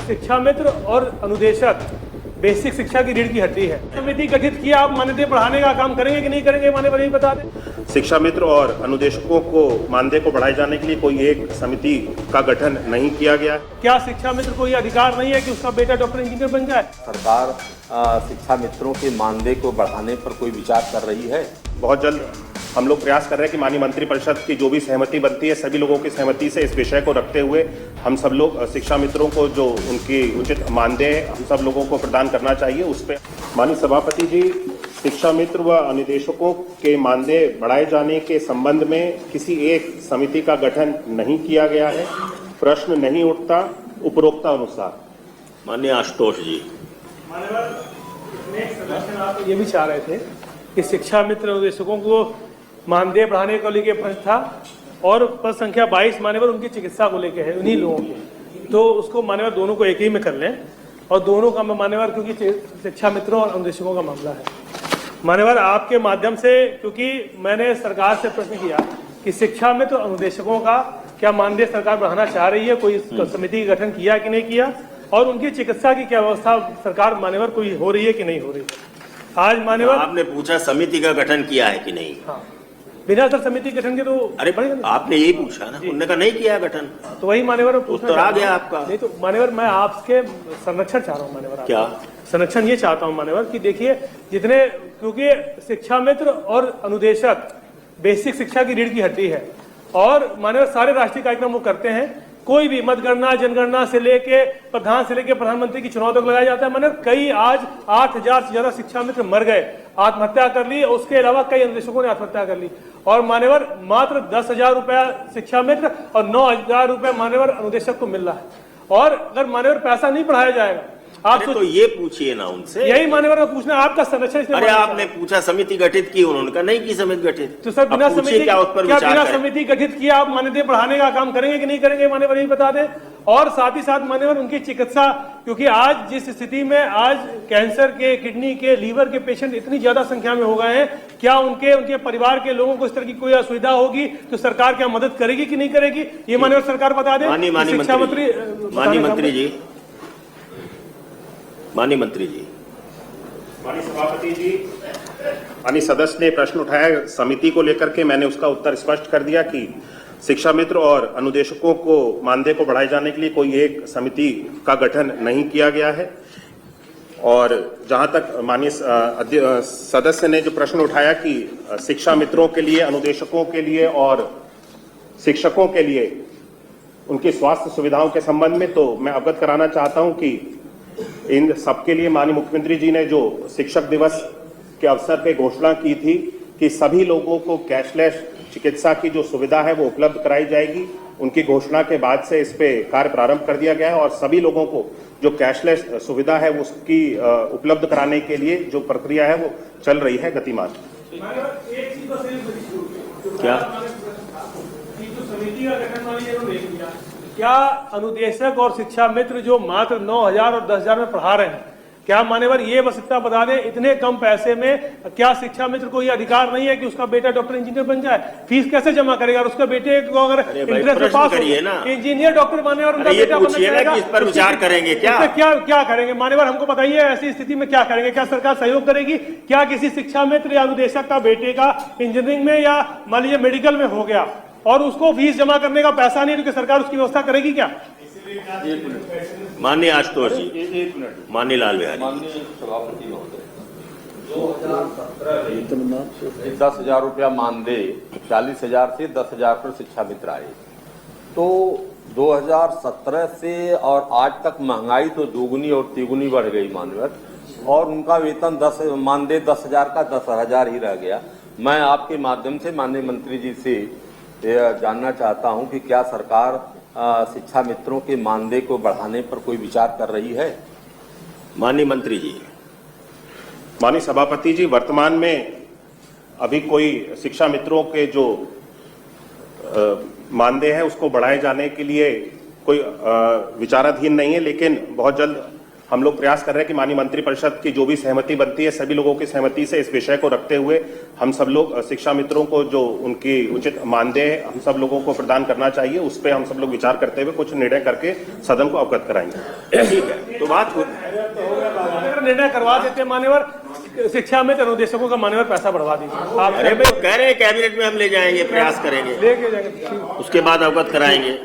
शिक्षा मित्र और अनुदेशक बेसिक शिक्षा की रीढ़ की हड्डी है। समिति गठित किया, आप मानदेय बढ़ाने का काम करेंगे कि नहीं करेंगे, माननीय यही बता दें। शिक्षा मित्र और अनुदेशकों को मानदेय को बढ़ाए जाने के लिए कोई एक समिति का गठन नहीं किया गया। क्या शिक्षा मित्र को ये अधिकार नहीं है कि उसका बेटा डॉक्टर इंजीनियर बन जाए? सरकार शिक्षा मित्रों के मानदेय को बढ़ाने पर कोई विचार कर रही है। बहुत जल्द हम लोग प्रयास कर रहे हैं कि माननीय मंत्रिपरिषद की जो भी सहमति बनती है, सभी लोगों की सहमति से इस विषय को रखते हुए हम सब लोग शिक्षा मित्रों को जो उनकी उचित मानदेय हम सब लोगों को प्रदान करना चाहिए उस पर। माननीय सभापति जी, शिक्षा मित्र व अनुदेशकों के मानदेय बढ़ाए जाने के संबंध में किसी एक समिति का गठन नहीं किया गया है। प्रश्न नहीं उठता उपरोक्ता अनुसार। माननीय आशुतोष जी, आप ये भी चाह रहे थे कि शिक्षा मित्र अनुदेशकों को मानदेय बढ़ाने को लेकर प्रश्न था और पद संख्या 22 मान्यवर उनकी चिकित्सा को लेकर है, उन्हीं लोगों की, तो उसको मान्यवर दोनों को एक ही में कर लें और दोनों का मान्यवर, क्योंकि शिक्षा मित्रों और अनुदेशकों का मामला है। मान्यवर आपके माध्यम से, क्योंकि मैंने सरकार से प्रश्न किया कि शिक्षा मित्र और अनुदेशकों का क्या मानदेय सरकार बढ़ाना चाह रही है, कोई समिति का गठन किया कि नहीं किया, और उनकी चिकित्सा की क्या व्यवस्था सरकार मान्यवर कोई हो रही है कि नहीं हो रही है। आज मान्यवर आपने पूछा समिति का गठन किया है कि नहीं? हाँ, बिना सर समिति गठन के तो अरे आपने यही पूछा ना, उन्होंने कहा नहीं किया गठन, तो वही मान्यवर उत्तर आ गया आपका। नहीं तो मान्यवर मैं आपके संरक्षण चाह रहा हूँ मान्यवर। क्या संरक्षण ये चाहता हूँ मान्यवर कि देखिए जितने, क्योंकि शिक्षा मित्र और अनुदेशक बेसिक शिक्षा की रीढ़ की हड्डी है और मान्यवर सारे राष्ट्रीय कार्यक्रम वो करते हैं। कोई भी मतगणना जनगणना से लेके प्रधान से लेके प्रधानमंत्री की चुनाव तक लगाया जाता है। मैंने कई आज 8,000 से ज्यादा शिक्षा मित्र मर गए, आत्महत्या कर ली, उसके अलावा कई अनुदेशकों ने आत्महत्या कर ली और मान्यवर मात्र 10,000 रुपया शिक्षा मित्र और 9,000 रुपया मान्यवर अनुदेशक को मिल रहा है। और अगर मान्यवर पैसा नहीं बढ़ाया जाएगा, आप तो ये पूछिए ना उनसे, यही मान्यवर पूछना आपका संरक्षण। अरे आपने पूछा समिति गठित की, उन्होंने कहा नहीं की समिति गठित, तो सर बिना समिति क्या उस पर विचार बिना करें? समिति गठित किया आप मानदेय बढ़ाने का काम करेंगे कि नहीं करेंगे, मान्यवर यही बता दें। और साथ ही साथ मान्यवर उनकी चिकित्सा, क्योंकि आज जिस स्थिति में आज कैंसर के, किडनी के, लीवर के पेशेंट इतनी ज्यादा संख्या में हो गए हैं, क्या उनके परिवार के लोगों को इस तरह की कोई असुविधा होगी तो सरकार क्या मदद करेगी कि नहीं करेगी, ये मान्यवर सरकार बता दें। शिक्षा मंत्री, माननीय मंत्री जी, माननीय मंत्री जी। माननीय सभापति जी, माननीय सदस्य ने प्रश्न उठाया समिति को लेकर के, मैंने उसका उत्तर स्पष्ट कर दिया कि शिक्षा मित्र और अनुदेशकों को मानदेय को बढ़ाए जाने के लिए कोई एक समिति का गठन नहीं किया गया है। और जहां तक माननीय सदस्य ने जो प्रश्न उठाया कि शिक्षा मित्रों के लिए, अनुदेशकों के लिए और शिक्षकों के लिए उनकी स्वास्थ्य सुविधाओं के संबंध में, तो मैं अवगत कराना चाहता हूं कि इन सबके लिए माननीय मुख्यमंत्री जी ने जो शिक्षक दिवस के अवसर पे घोषणा की थी कि सभी लोगों को कैशलेस चिकित्सा की जो सुविधा है वो उपलब्ध कराई जाएगी। उनकी घोषणा के बाद से इस पे कार्य प्रारंभ कर दिया गया है और सभी लोगों को जो कैशलेस सुविधा है उसकी उपलब्ध कराने के लिए जो प्रक्रिया है वो चल रही है गतिमान। क्या क्या अनुदेशक और शिक्षा मित्र जो मात्र 9,000 और 10,000 में पढ़ा रहे हैं, क्या मान्यवर ये बस इतना बता दें, इतने कम पैसे में क्या शिक्षा मित्र को ये अधिकार नहीं है कि उसका बेटा डॉक्टर इंजीनियर बन जाए? फीस कैसे जमा करेगा? और उसके बेटे को अगर इंटरेस्ट में पास हो इंजीनियर डॉक्टर माने और उनका बेटा बनना चाहेगा, इस पर विचार करेंगे क्या करेंगे मान्यवर? हमको बताइए ऐसी स्थिति में क्या करेंगे? क्या सरकार सहयोग करेगी? क्या किसी शिक्षा मित्र या अनुदेशक का बेटे का इंजीनियरिंग में या मान लीजिए मेडिकल में हो गया और उसको फीस जमा करने का पैसा नहीं, तो सरकार उसकी व्यवस्था करेगी क्या? माननीय आशुतोष जी, माननीय लाल बिहारी, माननीय सभापति महोदय, 10,000 रुपया मानदेय 40,000 से 10,000 पर शिक्षा मित्र आए, तो 2017 से और आज तक महंगाई तो दोगुनी और तिगुनी बढ़ गई मान्यवर, और उनका वेतन मानदेय 10,000 का 10,000 ही रह गया। मैं आपके माध्यम से माननीय मंत्री जी से जानना चाहता हूं कि क्या सरकार शिक्षा मित्रों के मानदेय को बढ़ाने पर कोई विचार कर रही है? माननीय मंत्री जी। माननीय सभापति जी, वर्तमान में अभी कोई शिक्षा मित्रों के जो मानदेय है उसको बढ़ाए जाने के लिए कोई विचाराधीन नहीं है, लेकिन बहुत जल्द हम लोग प्रयास कर रहे हैं कि माननीय मंत्रिपरिषद की जो भी सहमति बनती है, सभी लोगों की सहमति से इस विषय को रखते हुए हम सब लोग शिक्षा मित्रों को जो उनकी उचित मानदेय हम सब लोगों को प्रदान करना चाहिए, उस पर हम सब लोग विचार करते हुए कुछ निर्णय करके सदन को अवगत कराएंगे। ठीक है, तो बात हो अगर निर्णय करवा देते हैं मान्यवर, शिक्षा मित्र अनुदेशकों का मान्यवर पैसा बढ़वा दीजिए आप। अरे भाई कह रहे हैं कैबिनेट में हम ले जाएंगे, प्रयास करेंगे, लेके जाएंगे। उसके बाद अवगत कराएंगे।